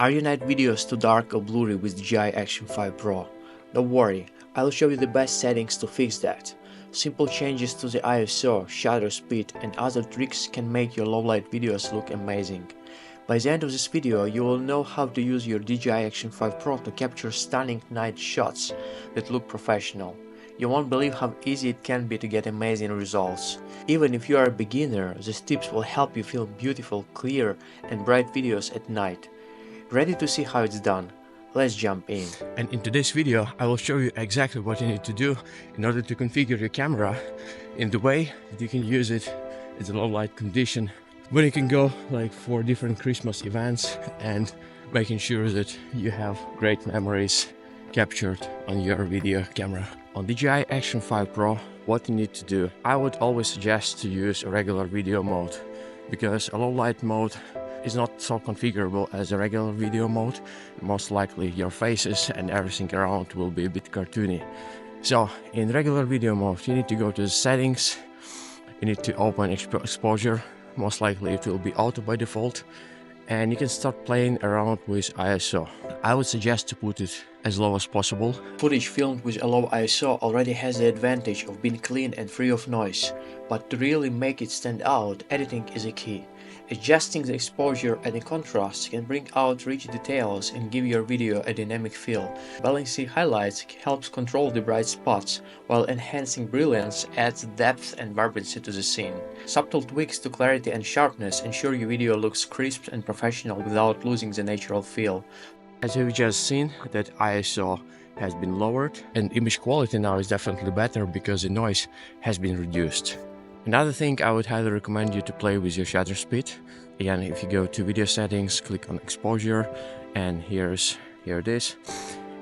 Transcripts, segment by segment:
Are your night videos too dark or blurry with DJI Action 5 Pro? Don't worry, I'll show you the best settings to fix that. Simple changes to the ISO, shutter speed and other tricks can make your low-light videos look amazing. By the end of this video, you will know how to use your DJI Action 5 Pro to capture stunning night shots that look professional. You won't believe how easy it can be to get amazing results. Even if you are a beginner, these tips will help you film beautiful, clear and bright videos at night. Ready to see how it's done? Let's jump in. And in today's video, I will show you exactly what you need to do in order to configure your camera in the way that you can use it in a low light condition, when you can go like for different Christmas events and making sure that you have great memories captured on your video camera. On DJI Action 5 Pro, what you need to do, I would always suggest to use a regular video mode, because a low light mode is not so configurable as a regular video mode. Most likely your faces and everything around will be a bit cartoony. So in regular video mode, you need to go to the settings, you need to open exposure, most likely it will be auto by default, and you can start playing around with ISO. I would suggest to put it as low as possible. Footage filmed with a low ISO already has the advantage of being clean and free of noise, but to really make it stand out, editing is a key. Adjusting the exposure and the contrast can bring out rich details and give your video a dynamic feel. Balancing highlights helps control the bright spots, while enhancing brilliance adds depth and vibrancy to the scene. Subtle tweaks to clarity and sharpness ensure your video looks crisp and professional without losing the natural feel. As you've just seen, that ISO has been lowered and image quality now is definitely better because the noise has been reduced. Another thing, I would highly recommend you to play with your shutter speed. Again, if you go to video settings, click on exposure, and here it is.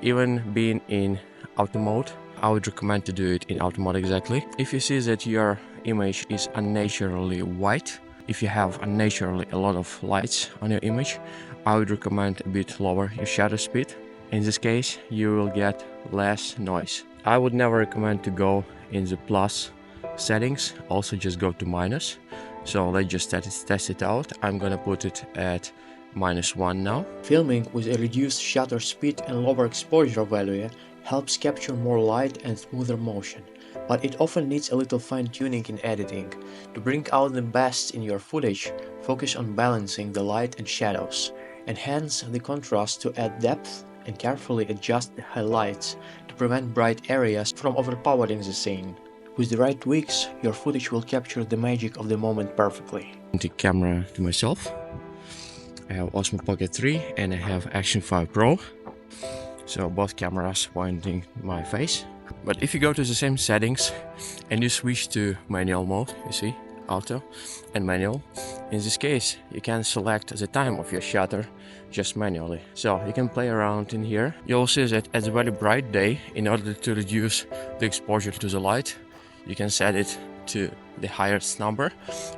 Even being in auto mode, I would recommend to do it in auto mode exactly. If you see that your image is unnaturally white, if you have unnaturally a lot of lights on your image, I would recommend a bit lower your shutter speed. In this case, you will get less noise. I would never recommend to go in the plus settings, also just go to minus. So let's just test it out. I'm gonna put it at -1 now. Filming with a reduced shutter speed and lower exposure value helps capture more light and smoother motion, but it often needs a little fine-tuning in editing. To bring out the best in your footage, focus on balancing the light and shadows. Enhance the contrast to add depth and carefully adjust the highlights to prevent bright areas from overpowering the scene. With the right tweaks, your footage will capture the magic of the moment perfectly. The camera to myself. I have Osmo Pocket 3 and I have Action 5 Pro. So both cameras pointing my face. But if you go to the same settings and you switch to manual mode, you see, auto and manual. In this case, you can select the time of your shutter just manually. So you can play around in here. You'll see that at a very bright day, in order to reduce the exposure to the light, you can set it to the highest number,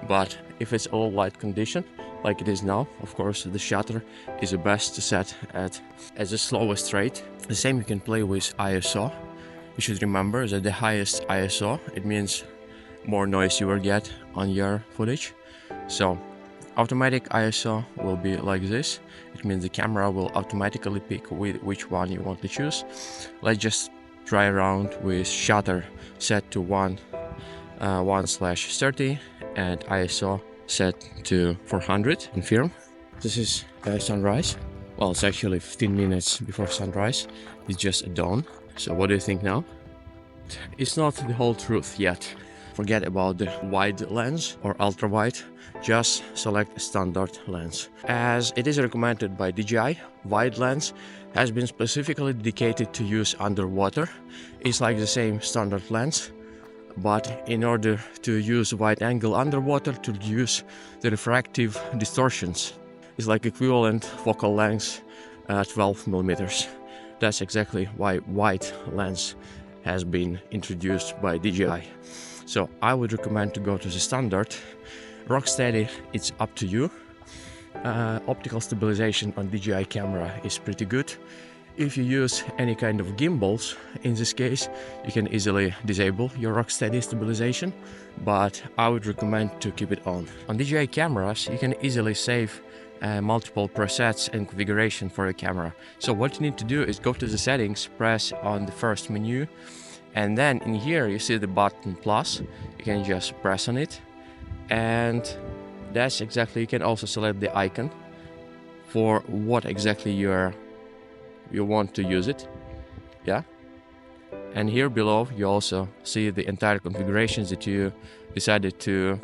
but if it's all light condition like it is now, of course the shutter is the best to set at the slowest rate. The same you can play with ISO. You should remember that the highest ISO, it means more noise you will get on your footage. So automatic ISO will be like this. It means the camera will automatically pick which one you want to choose. Let's just try around with shutter set to 1/30 and ISO set to 400. Confirm. This is sunrise. Well, it's actually 15 minutes before sunrise. It's just a dawn. So what do you think now? It's not the whole truth yet. Forget about the wide lens or ultra wide, just select a standard lens. As it is recommended by DJI, wide lens has been specifically dedicated to use underwater. It's like the same standard lens, but in order to use wide angle underwater to reduce the refractive distortions, it's like equivalent focal length 12 millimeters. That's exactly why wide lens has been introduced by DJI. So I would recommend to go to the standard. Rocksteady, it's up to you. Optical stabilization on DJI camera is pretty good. If you use any kind of gimbals, in this case, you can easily disable your rocksteady stabilization, but I would recommend to keep it on. On DJI cameras, you can easily save multiple presets and configuration for your camera. So what you need to do is go to the settings, press on the first menu, and then in here you see the button plus. You can just press on it, and that's exactly, you can also select the icon for what exactly you want to use it. Yeah. And here below you also see the entire configurations that you decided to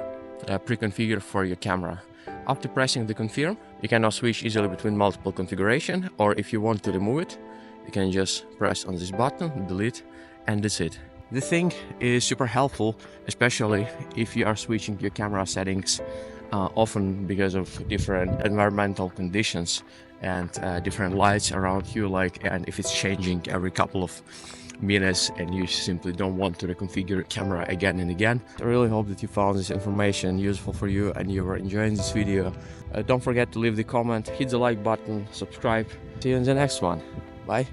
pre-configure for your camera. After pressing the confirm, you can now switch easily between multiple configuration, or if you want to remove it, you can just press on this button, delete, and that's it. The thing is super helpful, especially if you are switching your camera settings often because of different environmental conditions and different lights around you, and if it's changing every couple of minutes and you simply don't want to reconfigure your camera again and again. I really hope that you found this information useful for you and you were enjoying this video. Don't forget to leave the comment, hit the like button, subscribe. See you in the next one. Bye.